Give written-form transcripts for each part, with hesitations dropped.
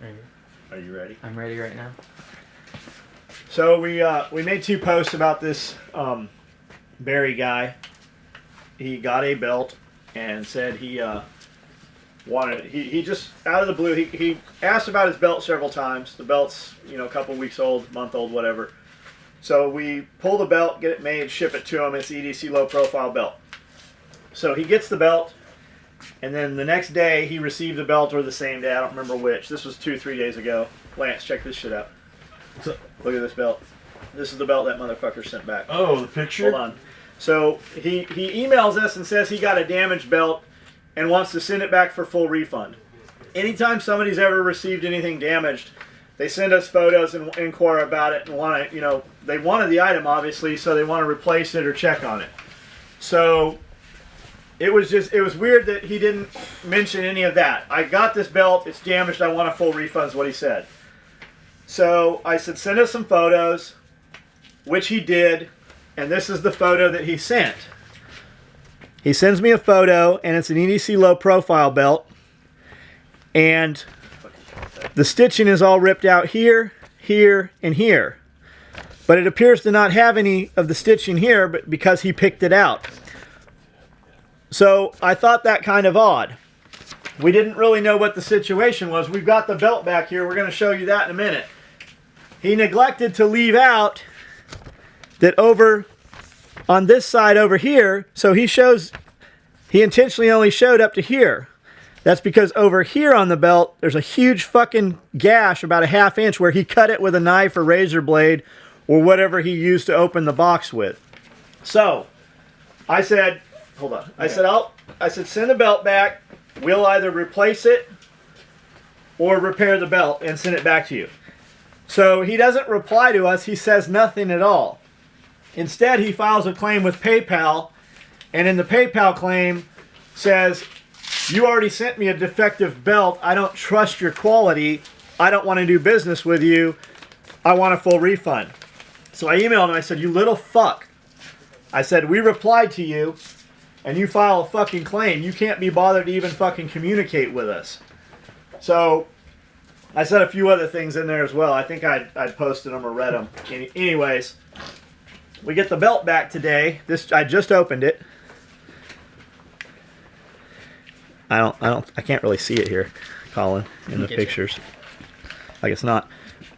Are you ready? I'm ready right now. So we made 2 posts about this Barry guy. He got a belt and said he wanted it. He just out of the blue he asked about his belt several times. The belt's a couple weeks old, month old, whatever. So we pull the belt, get it made, ship it to him. It's EDC low profile belt. So he gets the belt, and then the next day he received the belt, or the same day, I don't remember which. This was 2-3 days ago. Lance, check this shit out. Look at this belt. This is the belt that motherfucker sent back. Oh, the picture? Hold on. So he emails us and says he got a damaged belt and wants to send it back for full refund. Anytime somebody's ever received anything damaged, they send us photos and inquire about it and want to, they wanted the item obviously, so they want to replace it or check on it. So it was weird that he didn't mention any of that. I got this belt, it's damaged, I want a full refund is what he said. So I said, send us some photos, which he did, and this is the photo that he sent. He sends me a photo, and it's an EDC low profile belt, and the stitching is all ripped out here, here, and here. But it appears to not have any of the stitching here, but because he picked it out. So I thought that kind of odd. We didn't really know what the situation was. We've got the belt back here. We're going to show you that in a minute. He neglected to leave out that over on this side over here, so he intentionally only showed up to here. That's because over here on the belt, there's a huge fucking gash about a 1/2 inch where he cut it with a knife or razor blade or whatever he used to open the box with. So I said, hold on. I said, send the belt back. We'll either replace it or repair the belt and send it back to you. So he doesn't reply to us. He says nothing at all. Instead, he files a claim with PayPal, and in the PayPal claim says, you already sent me a defective belt. I don't trust your quality. I don't want to do business with you. I want a full refund. So I emailed him. I said, you little fuck. I said, we replied to you, and you file a fucking claim. You can't be bothered to even fucking communicate with us. So I said a few other things in there as well. I think I'd posted them or read them. Anyways, we get the belt back today. I just opened it. I can't really see it here, Colin, in the pictures. I guess not.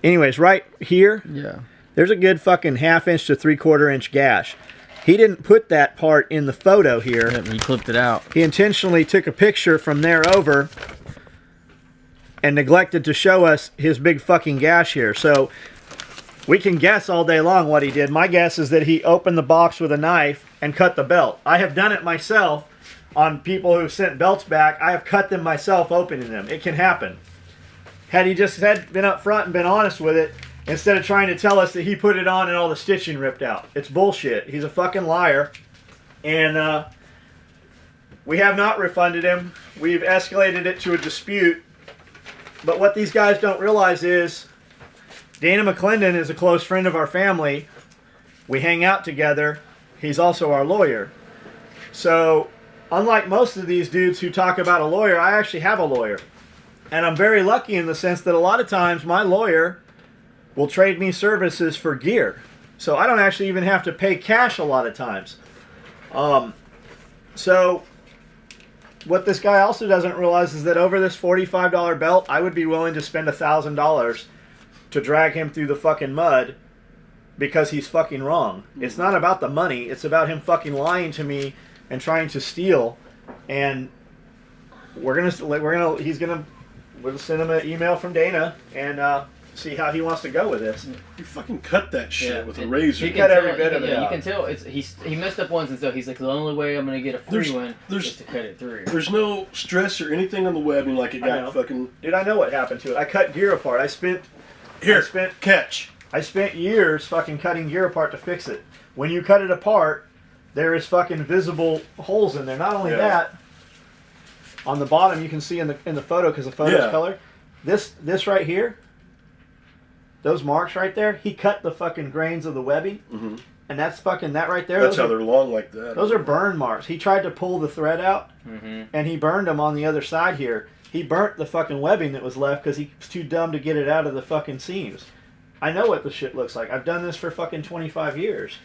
Anyways, right here, Yeah. there's a good fucking 1/2 inch to 3/4 inch gash. He didn't put that part in the photo here. Yep, he clipped it out. He intentionally took a picture from there over and neglected to show us his big fucking gash here. So we can guess all day long what he did. My guess is that he opened the box with a knife and cut the belt. I have done it myself on people who've sent belts back. I have cut them myself opening them. It can happen. Had he just been up front and been honest with it, instead of trying to tell us that he put it on and all the stitching ripped out. It's bullshit. He's a fucking liar. And we have not refunded him. We've escalated it to a dispute. But what these guys don't realize is Dana McClendon is a close friend of our family. We hang out together. He's also our lawyer. So unlike most of these dudes who talk about a lawyer, I actually have a lawyer. And I'm very lucky in the sense that a lot of times my lawyer will trade me services for gear. So I don't actually even have to pay cash a lot of times. So what this guy also doesn't realize is that over this $45 belt, I would be willing to spend $1,000 to drag him through the fucking mud because he's fucking wrong. It's not about the money. It's about him fucking lying to me and trying to steal. And we'll send him an email from Dana and see how he wants to go with this. You fucking cut that shit with a razor. He cut every bit of it out. You can tell he messed up once, and so he's like, the only way I'm gonna get a free one is to cut it through. There's no stress or anything on the webbing like it got fucking. Dude, I know what happened to it. I cut gear apart. I spent years fucking cutting gear apart to fix it. When you cut it apart, there is fucking visible holes in there. Not only that, on the bottom you can see in the photo because the photo's colored. This right here, those marks right there, he cut the fucking grains of the webbing, and that's fucking that right there. That's how they're long like that. Those are burn marks. He tried to pull the thread out, and he burned them on the other side here. he burnt the fucking webbing that was left because he was too dumb to get it out of the fucking seams. I know what the shit looks like. I've done this for fucking 25 years.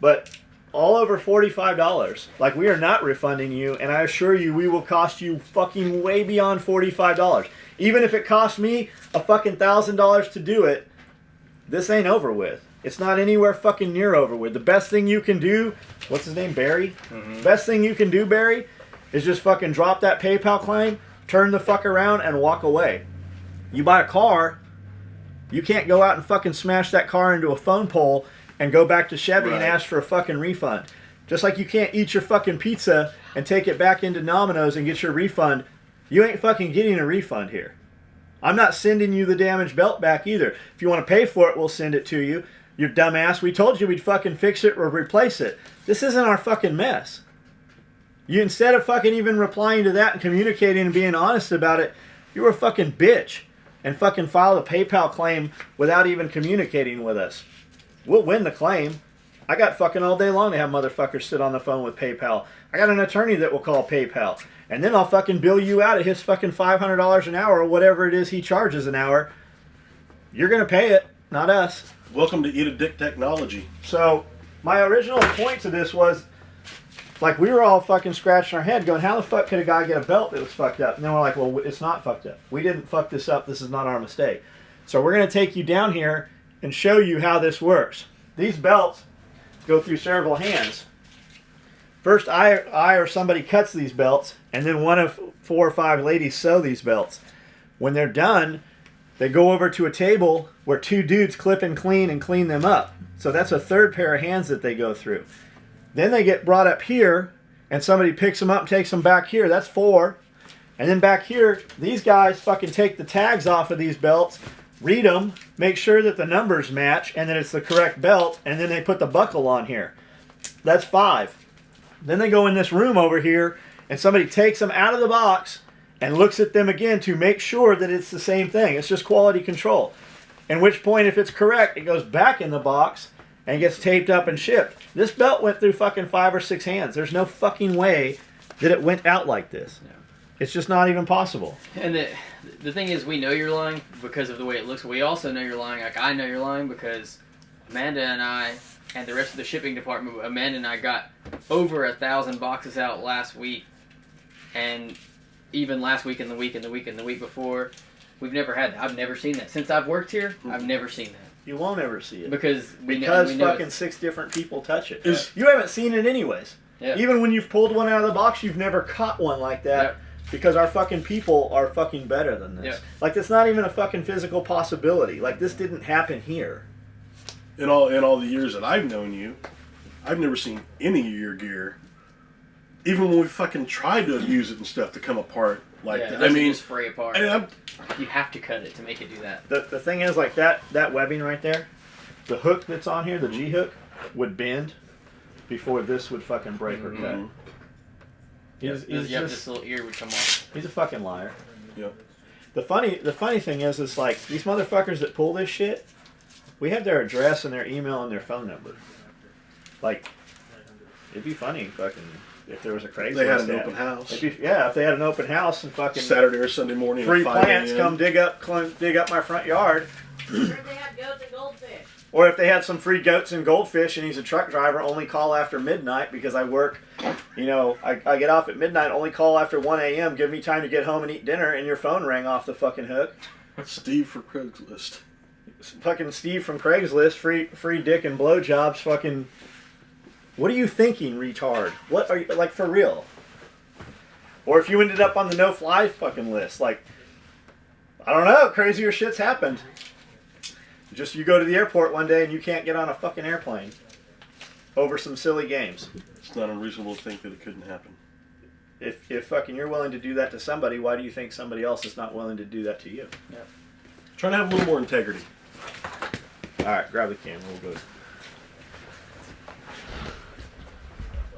But all over $45. Like, we are not refunding you, and I assure you we will cost you fucking way beyond $45. Even if it costs me a fucking $1,000 to do it, this ain't over with. It's not anywhere fucking near over with. The best thing you can do, what's his name, Barry? Mm-hmm. Best thing you can do, Barry, is just fucking drop that PayPal claim, turn the fuck around, and walk away. You buy a car, you can't go out and fucking smash that car into a phone pole and go back to Chevy and ask for a fucking refund. Just like you can't eat your fucking pizza and take it back into Domino's and get your refund. You ain't fucking getting a refund here. I'm not sending you the damaged belt back either. If you want to pay for it, we'll send it to you. You dumbass. We told you we'd fucking fix it or replace it. This isn't our fucking mess. You, instead of fucking even replying to that and communicating and being honest about it, you were a fucking bitch and fucking filed a PayPal claim without even communicating with us. We'll win the claim. I got fucking all day long to have motherfuckers sit on the phone with PayPal. I got an attorney that will call PayPal. And then I'll fucking bill you out at his fucking $500 an hour or whatever it is he charges an hour. You're going to pay it, not us. Welcome to Eat a Dick Technology. So, my original point to this was, like, we were all fucking scratching our head going, how the fuck could a guy get a belt that was fucked up? And then we're like, well, it's not fucked up. We didn't fuck this up. This is not our mistake. So we're going to take you down here and show you how this works. These belts go through several hands. First, I or somebody cuts these belts, and then one of 4 or 5 ladies sew these belts. When they're done, they go over to a table where 2 dudes clip and clean them up. So that's a 3rd pair of hands that they go through. Then they get brought up here, and somebody picks them up and takes them back here. That's 4. And then back here, these guys fucking take the tags off of these belts, read them, make sure that the numbers match, and that it's the correct belt, and then they put the buckle on here. That's 5. Then they go in this room over here, and somebody takes them out of the box and looks at them again to make sure that it's the same thing. It's just quality control. At which point, if it's correct, it goes back in the box and gets taped up and shipped. This belt went through fucking 5 or 6 hands. There's no fucking way that it went out like this. No. It's just not even possible. And the thing is, we know you're lying because of the way it looks. We also know you're lying. Like, I know you're lying because Amanda and I, and the rest of the shipping department, Amanda and I got over 1,000 boxes out last week. And even last week and the week and the week and the week before, we've never had that. I've never seen that. Since I've worked here, I've never seen that. You won't ever see it. Because we know fucking it's... 6 different people touch it. You haven't seen it anyways. Yeah. Even when you've pulled one out of the box, you've never caught one like that. Yeah. Because our fucking people are fucking better than this. Yeah. Like, that's not even a fucking physical possibility. Like, this didn't happen here. In all the years that I've known you, I've never seen any of your gear, even when we fucking tried to use it and stuff, to come apart like that. I mean, just fray apart. And you have to cut it to make it do that. The thing is, like, that webbing right there, the hook that's on here, the G hook, would bend before this would fucking break or cut. He's this little ear would come off. He's a fucking liar. Yep. The funny thing is like, these motherfuckers that pull this shit, we have their address and their email and their phone number. Like, it'd be funny fucking if there was a Craigslist. They had an open house. If they had an open house and fucking Saturday or Sunday morning. Free at 5 plants come dig up my front yard. Or if they had goats and goldfish. Or if they had some free goats and goldfish and he's a truck driver, only call after midnight because I work, I get off at midnight, only call after 1 a.m., give me time to get home and eat dinner, and your phone rang off the fucking hook. Steve from Craigslist. Fucking Steve from Craigslist, free dick and blowjobs, fucking... What are you thinking, retard? What are you, like, for real? Or if you ended up on the no-fly fucking list, like, I don't know, crazier shit's happened. Just you go to the airport one day and you can't get on a fucking airplane over some silly games. It's not unreasonable to think that it couldn't happen. If fucking you're willing to do that to somebody, why do you think somebody else is not willing to do that to you? Yeah. Try to have a little more integrity. All right, grab the can. We'll go.